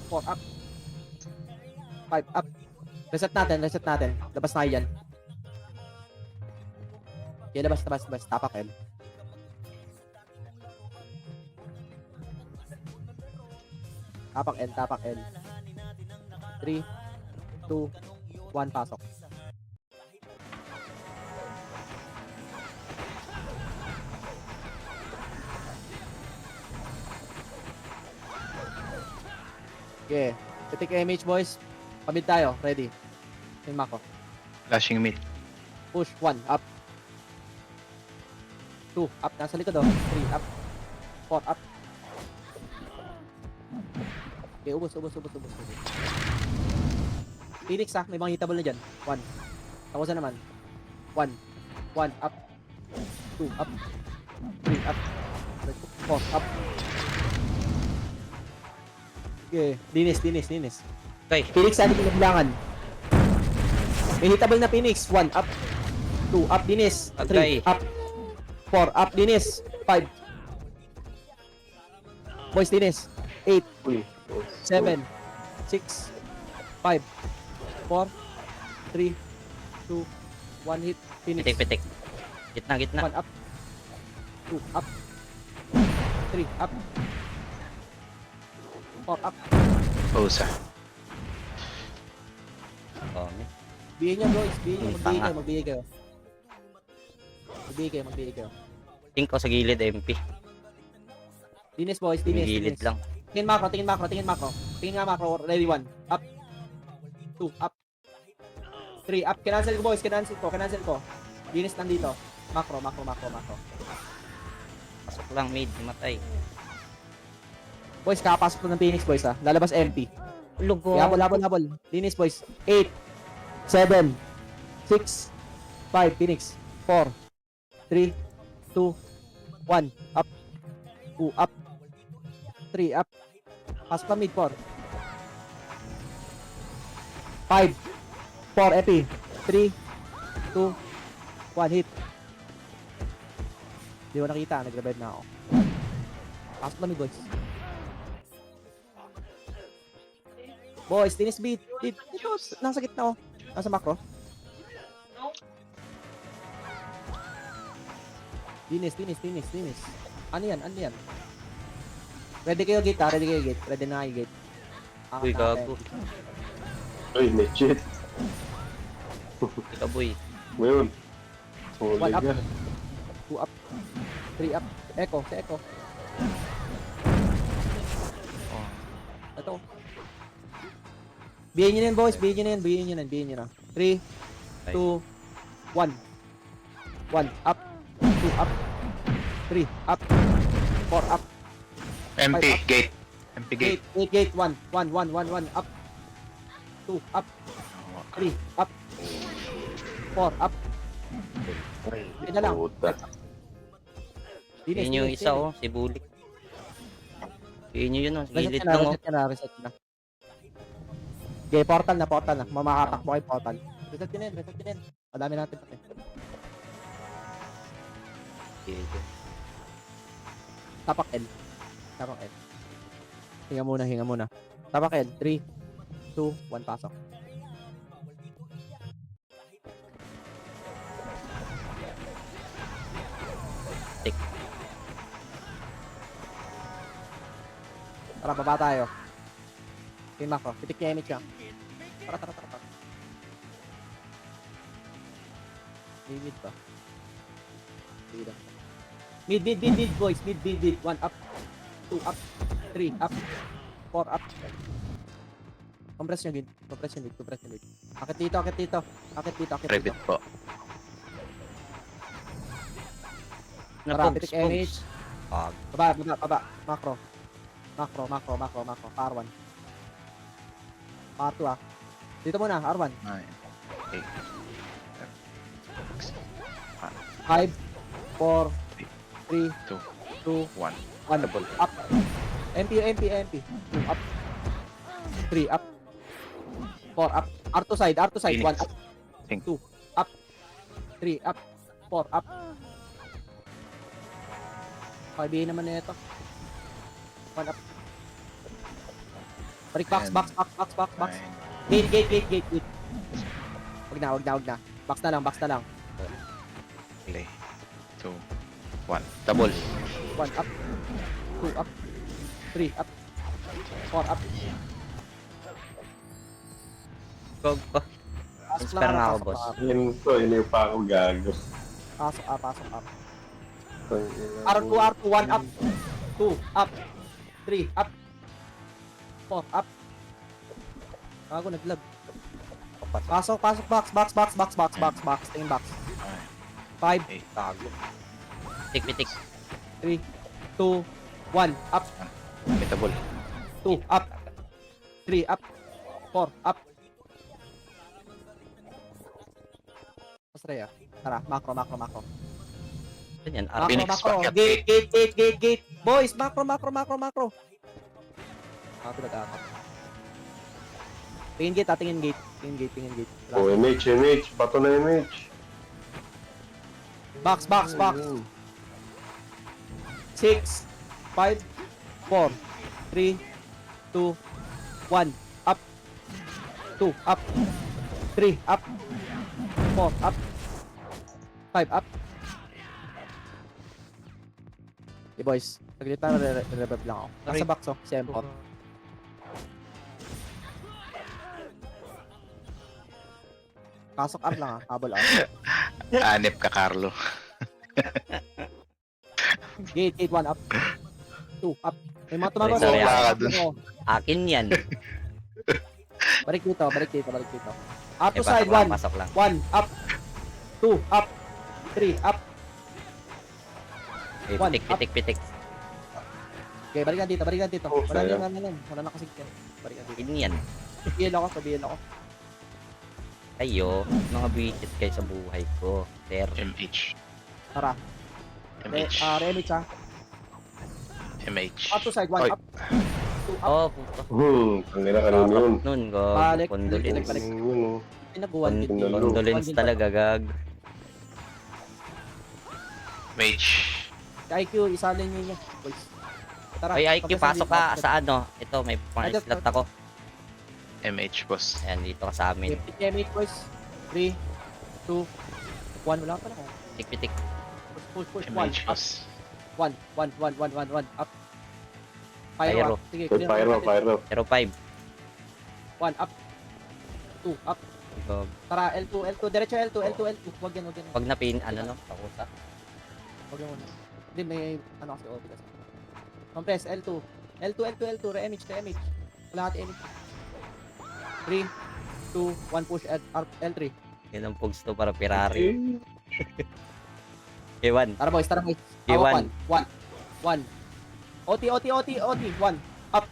4 up. 5 up. Reset natin. Labas na yan. Okay, labas. Tapak L. Tapak L. 3, 2, 1, pasok. Okay. Pitik MH, boys. Pamid tayo. Ready. Yung Mako. Flashing mid. Push. 1, up. 2, up. Nasa likod, oh. 3, up. 4, up. Okay, ubos. Phoenix, ha. May mga hitable na dyan. 1. Takusan naman. 1, up. 2, up. 3, up. 4, up. Okay. Dinis. Okay. Phoenix, saan yung kailangan? May hitable na Phoenix. 1, up. 2, up, Dinis. 3, Okay. up. 4, up, Dinis. 5. Boys, Dinis. 8, 7, 6, 5, 4, 3, 2, 1 hit. Phoenix. Pitik. Gitna, gitna. 1 up. 2 up. 3 up. 4 up. Pusa. Oh, Bigay nyo boys, bigay nyo, Tanga. magbigay kayo. Magbigay kayo. Tingin ko sa gilid, MP. Dinis boys, dinis. Gilid lang. Tingin macro. Tingin nga macro, ready 1. Up. 2 up. 3 up. Kinancel ko boys, kinancel ko. Dinis nandito. Macro. Pasok lang, mid. Matay. Boys, kakapasok na ng Phoenix boys ha. Lalabas MP. Lugo. Labol. Dinis boys. 8, 7, 6, 5, Phoenix. 4, 3, 2, 1. Up. 2 up. 3 up. Pasok pa mid 4. 5, 4, EP. 3, 2, 1, hit. Di ko nakita, nag-revive na ako. Pasok na mid boys. Boys, tinis beat. Dito, nasa gitna oh. Nasa macro. Dinis. Ano yan? Ready kayo gate ha? Ready na kayo gate. Uy, gago. Ay, legit. Ikaw, boy. Ngayon. Huli 1 up. ka. 2 up. 3 up. Echo. Oh. Ito. Bihin nyo na yun, boys. Bihin nyo na. 3, 2, 1. 1 up. 2 up. 3 up. 4 up. MP, Five up. gate. MP, gate. Gate. 1 up. 2 up. 3 up. 4 up. Ay, Yun na lang. puta. Dinis. Yun yung isa, oh. Si Bulik. Yun yun, oh. Gilid Reset lang, oh. Reset na. Okay, portal na. Mamakatakbo kayo portal. Reset yun. Madami natin pati. Tapak L. Hinga muna. Tapak L. 3, 2, 1, pasok. Tik. Tara, baba tayo. Okay, macro. Pitik niya image siya. Tara. Mid ba? Mid, boys. Mid. 1 up. 2 up. 3 up. 4 up. Compress nyo, gid. Akit dito. Private po. Tara, Napogs, pitik image. Pag. Baba. Macro. R1. R2 ah. Dito muna, R1. 9, 5, 4, 3, 2, 2, 1. 1. Up. MP. 2 up. 3 up. 4 up. R2 side. 1 up. Think. 2 up. 3 up. 4 up. Pagbihin naman na ito. 1 up. Balik box. 9, Gate. Wag na. Box na lang. play. 2, 1. Double. 1 up. 2 up. 3 up. 4 up. Gog pa. Inspire nga ako, boss. Yun pa ako gago. Pasok up. Tangina. R2, 1 up. 2 up. 3 up. 4 up. Bago naglag. Pasok box. Tingin box. 5, 8, Tago. Pitik. 3, 2, 1 up. double. 2 up. 3 up. 4 up. Pasraya. Tara, macro. Ganyan, Phoenix, Macro. backyard Gate. Boys, macro. Pinag-apat. Tingin gate. Oh, MH. Bato na MH. Box. 6, 5, 4, 3, 2, 1. Up. 2 up. 3 up. 4 up. 5 up. Okay, boys. Saglit tayo, revive lang ako. Nasa box, oh. Si M4. Pasok R lang, ah. Habol R. Anip ka, Carlo. Gate, 1 up. 2 up. May mga tumagos. Sorry, oh. wala ka dun. Oh, Akin yan. Balik dito, balik dito, balik dito. Up Eh, to side, pasok lang. 1 up. 2 up. 3 up. Eh, One, pitik. Okay, balikan dito, balikan dito. Oh, Wala sayang. nang ano, wala na kasi yan. Balikan dito. Akin yan. Tabihan ako, tabihan ako. Kayo, mga bisit kayo sa buhay ko. Sir. MH. Tara. MH. Remix ha. MH. Up to side, 1 Oy, up. 2 up. Oh, puto. Kanila ka rin yun. Nun, go. Balik, Condolence. balik. Yun, oh. Pinaguan din. Condolence talaga, gag. MH. IQ, isalin niyo boys. Tara. Ay, IQ, pagkasan pasok dito. ka sa ano. Ito, may point slot ako. MH, boss. Ayan, dito ka sa amin. Okay, mate boys. 3, 2, 1. Wala pa na ako. Pitik. Push. 1 MH, up. boss. 1 up. Pyro. Up. Sige, Good, pyro. 05. 1 up. 2 up. Go. Tara, L2. Diretso L2. Wag yan. Pag napin, ano no, pakusa. Wag yan muna. Hindi, may ano kasi OP kasi. Compress, L2. Re-MH. Wala natin MH. 3, 2, 1 push, L3. Yun ang pugs to para Ferrari. K1. Tara boys. K1. 1. OT. 1. Up.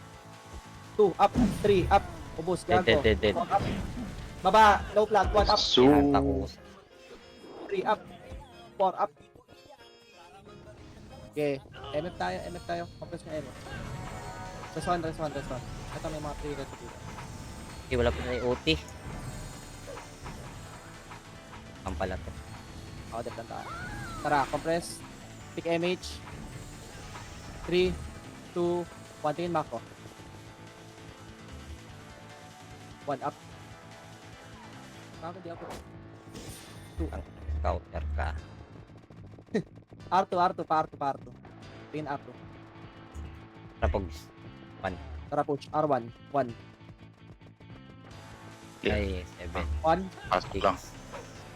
2, up. 3, up. Ubus, gago. Dead. 4 up. Baba, low flat, 1 up. So, Takus. 3 up. 4 up. Okay. MF tayo. Compress nyo MF. Rest one. Ito may mga 3 rest dito. Okay, wala pa na yung OT. Ang pala to. Ako, dep lang tayo. Tara, compress. Pick MH. 3, 2, 1. Tingin Mako. 1 up. Bakit di ako? 2 up. Counter ka. R2. Tingin R2. Rapogs. Tara, push. R1. 1. Ay, 7. 1. Pasok lang.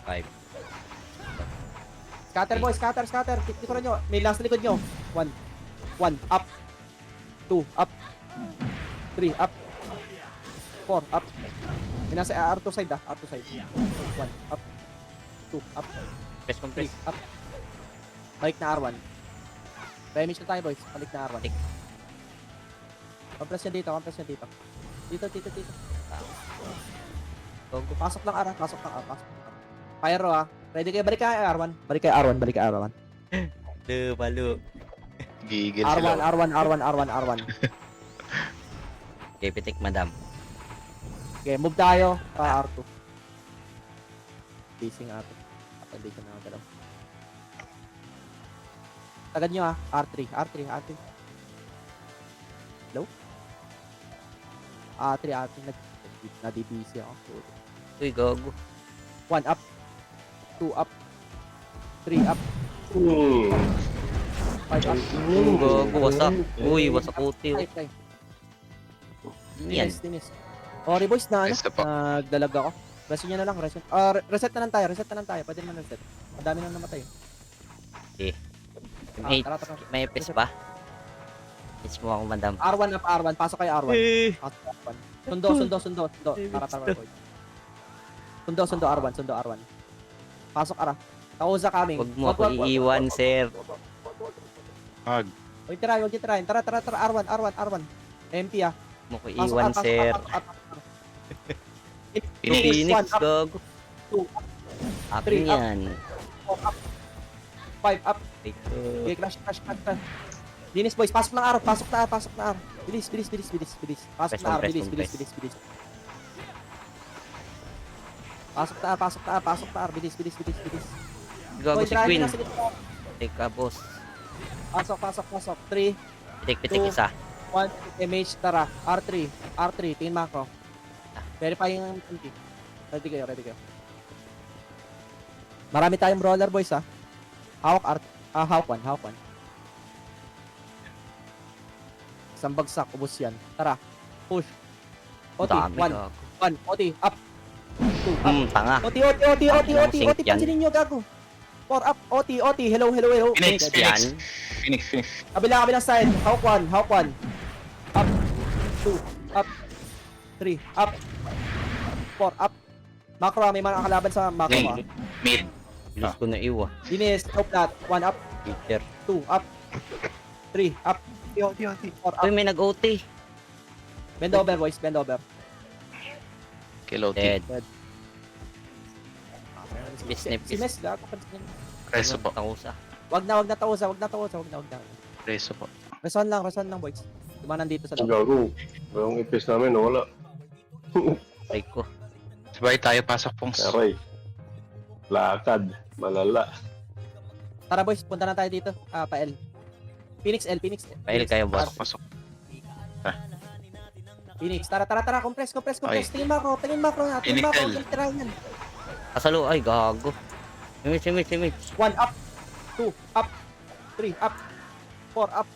5. Scatter boys, scatter. Likuran nyo. May last likod nyo. 1. Up. 2. Up. 3. Up. 4. Up. May nasa R2 side ah. R2 side. 1. Up. 2. Up. Press 3. compress. Up. Balik na R1. Damage na tayo boys. Balik na R1. Compress nyo dito. Dito. Gogo. Pasok lang R. Pyro ah. Ready kayo. Balik kayo R1. Balik kayo R1. Balo. Gigil sila. R1. Okay, pitik, madam. Okay, move tayo pa R2. Facing R2. Hindi ko na galaw. Tagad nyo ah. R3. Hello? R3. Nadibisi ako. Uy, gogo. 1 up. 2 up. 3 up. 5 up. Gogo, wasak. Uy, wasak OT. 5. Yan. Tinis. Sorry boys na ano. Nice na po. Nagdalag ako. Reset nyo na lang. Reset na lang tayo. Pwede naman reset. Madami na namatay. May, Tara. may PS ba? Pitch mo ako, madam. R1 up R1. Pasok kayo R1. Pasok kayo R1. Sundo. Tara boys. Sundo R1. Pasok ara. Kauza coming. Huwag mo ako iiwan, sir. Mag. Huwag tirahin. Tara R1. MP ah. Huwag mo ako iiwan, sir. Phoenix. Phoenix, gogo. 2 Akin Three, up. yan. 4 up. 5 up. Okay, crash. Dinis boys, pasok na R. Pasok na R. Bilis. Pasok na R. Bilis. Pasok na R. Bilis. Gogo Boy, si tirahin Queen. na sila. Take ka, boss. Pasok. 3, Pitik isa. 1, MH, tara. R3. Tingin Mako. Verify yung MP. Ready kayo. Marami tayong brawler boys ha. Hawk 1. Isang bagsak, ubos yan. Tara. Push. OT, Dami 1. gago. 1. OT, up. 2, up. Tanga. OT, OT, OT, OT, Ang OT, sink OT. yan. Pansinin nyo, gago. 4, up. OT, OT. Hello, hello, hello. Phoenix, Okay, Yan. Phoenix. kabilang side. Hawk 1, Hawk 1. Up. 2, up. 3, up. 4, up. Macro, may mga kalaban sa macro. Lane. Mid. Bilis ko na iwa. Dinis, no flat. 1, up. Peter. 2, up. 3, up. 4, Uy, up. may nag-OT. Bend over, boys. Bend over. Kill OT. Dead. Si Snip. Mes, gago. Pansinin. Reso po. Takusa. Wag na tausa. Wag na. Reso po. Rason lang, boys. Diba nandito sa Ang loob? gago. Yung ipis namin, wala. Try ko. Sabay tayo pasok pongs. Aray. Lakad. Malala. Tara, boys. Punta na tayo dito. Pa L. Phoenix L. Pail kayo, boss. Pasok. Phoenix. Tara. Compress. Ay. Tingin macro. Phoenix L. Tirahin yan. Kasalo. Ay, gago. Image. 1 up. 2 up. 3 up. 4 up.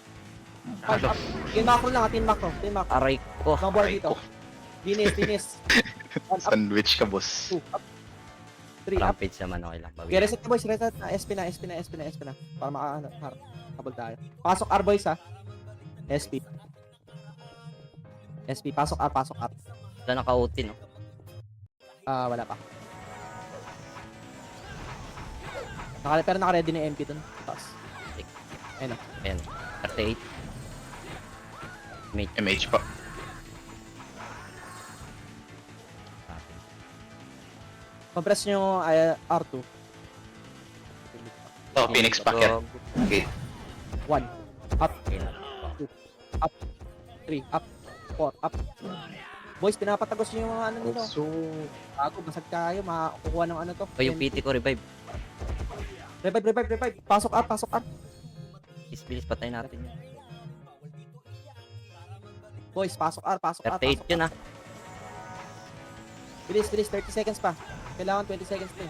5 up. Tingin macro. Aray ko. Mga boy Aray dito. ko. Dinis. 1 up. Sandwich ka, boss. 2 up. 3 up. Rampage naman, okay lang. Okay, reset na boys, reset na. SP na. Para habol tayo. Pasok R boys ha. SP, pasok R. Wala naka-OT, no? Wala pa. Pero naka-ready na yung MP dun. Tapos. Ayun o. Ayan. 38. Mate. MH pa. Compress nyo R2. Oh, Phoenix packet. Okay. 1. Up. Okay. 3. Up. 4. Up. Boys, pinapatagos nyo yung mga ano nito. So, Bago, basag tayo. Makakukuha ng ano to. O, yung PT ko, revive. Revive. Pasok R. Bilis, patay natin yun. Boys, pasok R. 38 yun, ah. Bilis. 30 seconds pa. Kailangan 20 seconds pa.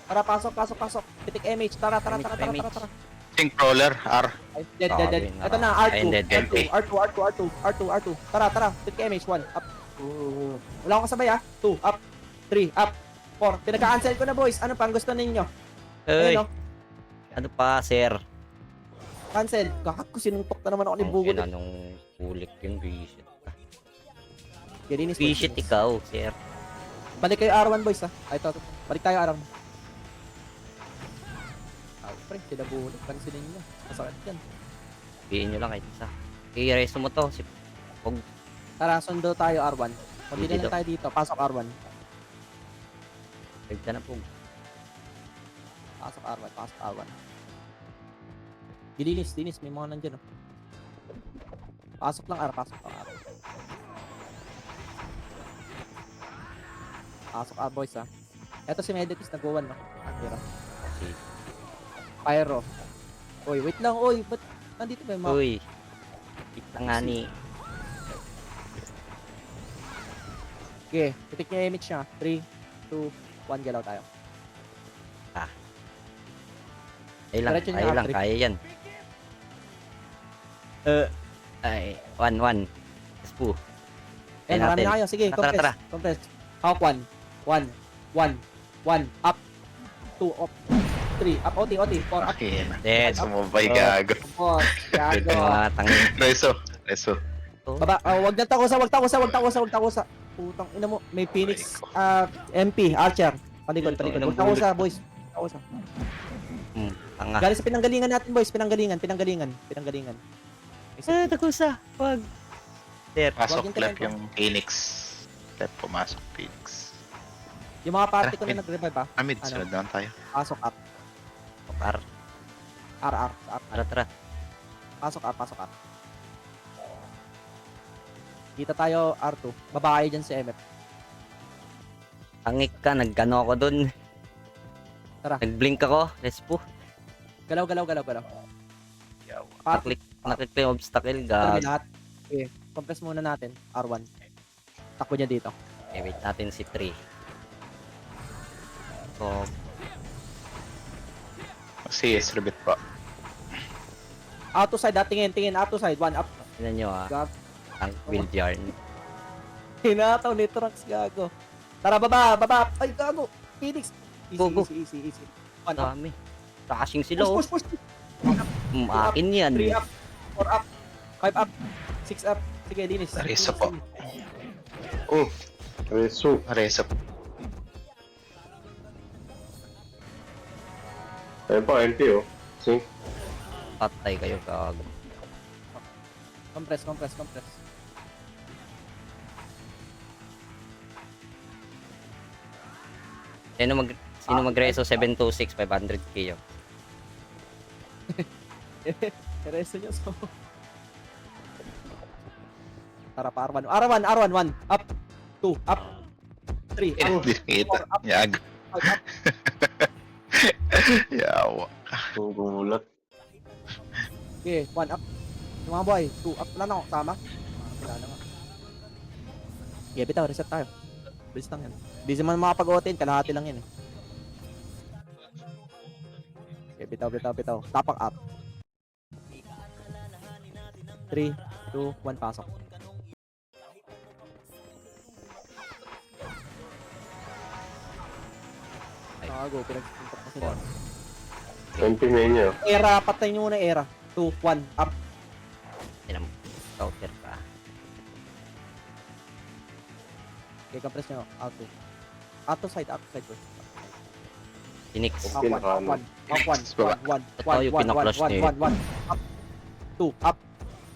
Tara, pasok. Pitik MH. Tara. Think crawler, R. Ay, dead. Grabe, Ito na, Ayun, dead. R2. Tara. Pitik MH. 1. Up. Wala akong kasabay 2. Up. 3. Up. 4. Pinagka-cancel ko na, boys. Ano pang gusto ninyo? Ay, Ayun, ano pa, sir? Cancel. Kakak ko, sinuntok na naman ako ni Bugol. Anong kulik yung visit? Gilinis, Visit boys. ikaw, sir. Balik kayo R1, boys, Ay, ito. Balik tayo R1. Pre, sila Bugol. Cancel ninyo. Masakit yan. Bihin nyo lang kahit isa. I-resto mo to. Si Pog. Tara, sundo tayo R1. Pabili Dito. lang tayo dito. Pasok R1. Pag na Pog. Pasok R1. Dilinis. May mga nandyan, Pasok lang R. Pasok R, boys, Eto si Meditis, nag-1, Akira. Si... Pyro. Oy, wait lang, Ba't nandito ba yung mga... Uy. Kita nga ni... Okay, titik niya yung image niya. 3, 2, 1, galaw tayo. Diretso niya, R3. Kaya yan. Ay, 1. Spu. Eh, marami na kayo. Sige, Tara. compress. Hawk 1. 1. Up. 2, up. 3, up, OT. 4, up. Okay na. Dead. Sumabay, gago. 4, gago. Mga tangin. Reso. Baba, wag na takusa. Putang ina mo, may Phoenix, MP, Archer. Palikod. Wag takusa, boys. Takusa. Tanga. Galing sa pinanggalingan natin, boys. Pinanggalingan. Takusa. Wag. Sir. Pasok Wag yung left talento. yung Phoenix. Left pumasok Phoenix. Yung mga party Tara, ko na nag-revive, Mid, Ano? sunod naman tayo. Pasok up. R. R. Tara. Pasok up. Kita tayo R2. Babae dyan si MF. Tangik ka. Nagkano ako dun. Tara. Nag-blink ako. Respo. Galaw. Party. Naklik yung obstacle. Tara, may Gag. lahat. Okay. Compress muna natin. R1. Takbo niya dito. Okay, wait natin si 3. So, CS rebit pa. Out to side, tingin. Out to side. 1 up. Tignan nyo ah. Gag. Ang build yarn. Hinataw ni Trunks, gago. Tara, baba. Ay, gago. Phoenix. Go, go. Easy. One up. Dami. Flashing sila oh. Push. Akin yan. 3 up. 4 up. 5 up. 6 up. Sige, linis. Arisa po. Reso. Aresa po. Ayun pa, NP oh. Sync. Patay kayo gago. Compress. Sino mag-reso 726 500k yun. Resto nyo, so. Tara pa, R1. R1. Up. 2. Up. 3. Up. Hindi kita. Yag. 5 up. Yawa. Ang gulat. Okay, 1 up. Yung mga boy, 2 up. Wala na ako, tama? Kailangan nga. Okay, bitaw, reset tayo. Bilis lang yan. Busy man makapag-otin, kalahati lang yan eh. Okay, bitaw. Tapak up. 3, 2, 1, pasok. Gago, pinagsipuntak na sila. NP mania. Era, patay nyo muna era. 2, 1, up. Tinam. Counter pa. Okay, compress nyo. Auto. Auto side first. Phoenix. Up 1, up 1. Up 1, Baba. 1, 1, Ito yung pinaklush niya eh. 1. Up. 2, up.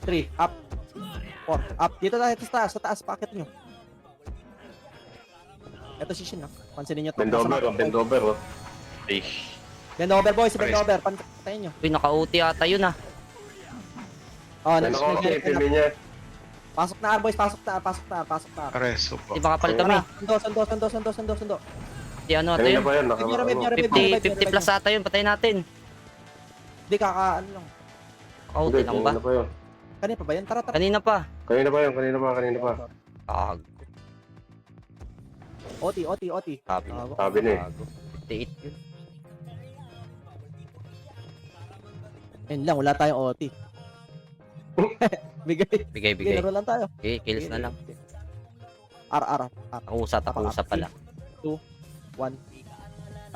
3, up. 4, up. Dito tayo sa taas, packet nyo. Ito si Shin, no? Pansinin nyo to. Bend over oh. Ay. Bend over, boys. Bend over. Patayin nyo. Uy, naka-OT ata yun ah. Oh, Ano ko, NP mania. pasok na, boys. Pasok na. Aresa po. Di ba kapalit kami? Sundo. Di ano ata Kanina yun? pa yan, Revive. 50 plus ata yun. Patay natin. Hindi, ano lang. Naka-OT lang ba? Kanina pa yun. Kanina pa ba yan? Tara. Kanina pa. Kanina pa. Kag. OT. Sabi. Sabi na eh. 58 yun. Ayun lang, wala tayong OT. Bigay, Bigay. laro lang tayo. Okay, kills na lang. R. Takusap pala. 2, 1.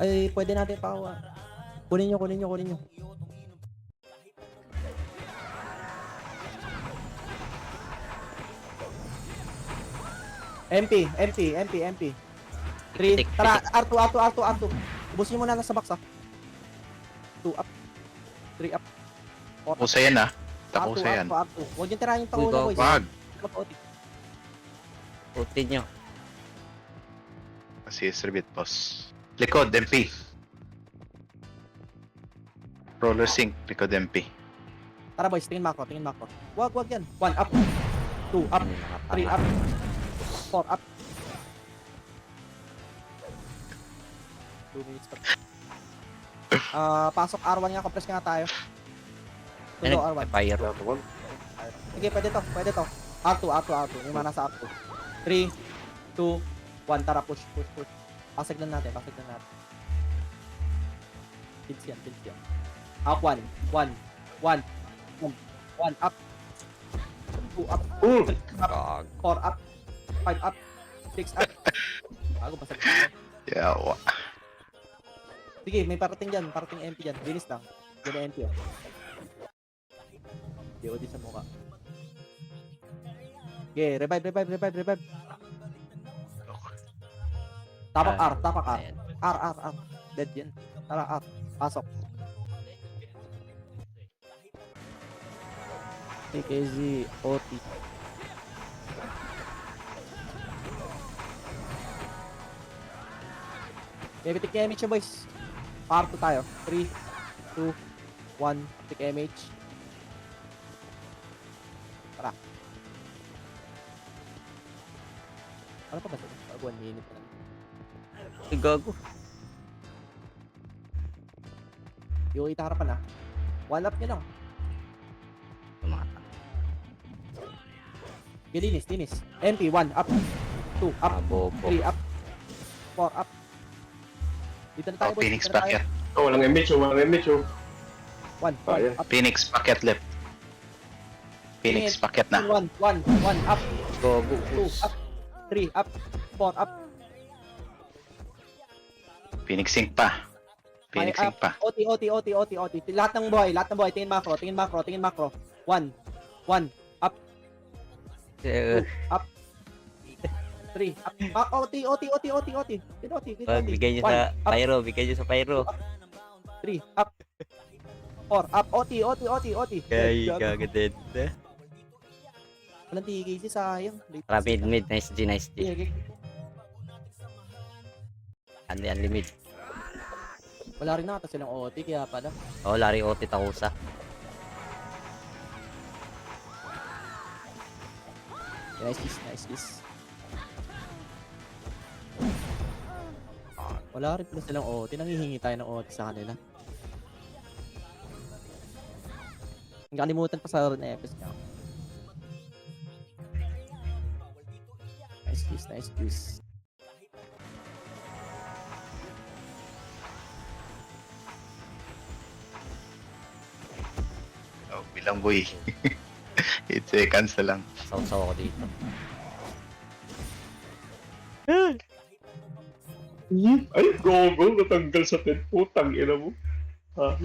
Ay, pwede natin pa. Kunin nyo. MP. 3. Pitik. Tara, R2. Ubusin nyo muna lang sa box, 2 up. 3 up. 4 up. Takusa yan ah. Takusa yan. R2. Huwag yung tirahin yung Uy, pangulo, boys. Wag. OT. OT nyo. Kasi servit boss. Likod, MP. Roller sync, likod MP. Tara, boys. Tingin macro. Wag yan. 1 up. 2 up. 3 up. 4 up. 2 minutes pa. Pasok R1 nga, compress nga tayo. Tulo R1. Fire. Sige, pwede to. R2. Yung mana sa R2. 3, 2, 1. Tara, push. Pasig lang natin. Kills yan. Up 1. 1 up. 2 up. 3 up. Kag. 4 up. 5 up. 6 up. Bago, pasag tayo. Yawa. Sige, may parating MP dyan. Bilis lang. Dyan na MP, oh. DOD sa mukha. Okay, revive. Tapak R. Ayan. R. Dead yan. Tara, R. Pasok. AKZ, OT. Okay, take MH boys. R2 tayo. 3, 2, 1. Take MH. Tara. Ano pa ba ito? 1 minute na lang. Ay, gago. Yung itaharapan na. 1 up nyo lang. Tumata. Linis. MP, 1 up. 2 up. Abobo. 3 up. 4 up. Dito na tayo, Oh, Phoenix Dito na tayo. packet. Oh, walang MH oh. 1 Ayan. up. Phoenix packet left. Phoenix, paket na. 1, 1, 1, up. Go, go, 2, up. 3, up. 4, up. Phoenix sync pa. Phoenix sync pa. OT. Lahat ng buhay. Tingin macro. 1, 1, up. 2, up. 3, up. OT. Bigay nyo sa pyro. 3, up. 4, up. OT. Gagadid. Walang TKC, sayang. Rapid mid, nice G. Okay. Unlimit. Wala rin nata silang OT, kaya pala. Oh, Larry Ote Takusa. Nice kiss. Wala rin pala silang OT. Nanghihingi tayo ng OT sa kanila. Nakalimutan pa sa Nepes niya. Nice kiss. Oh, bilang boy. 8 seconds na lang. Saw ako dito. Ay, gogo, natanggal sa tent. Putang ina mo. Ha?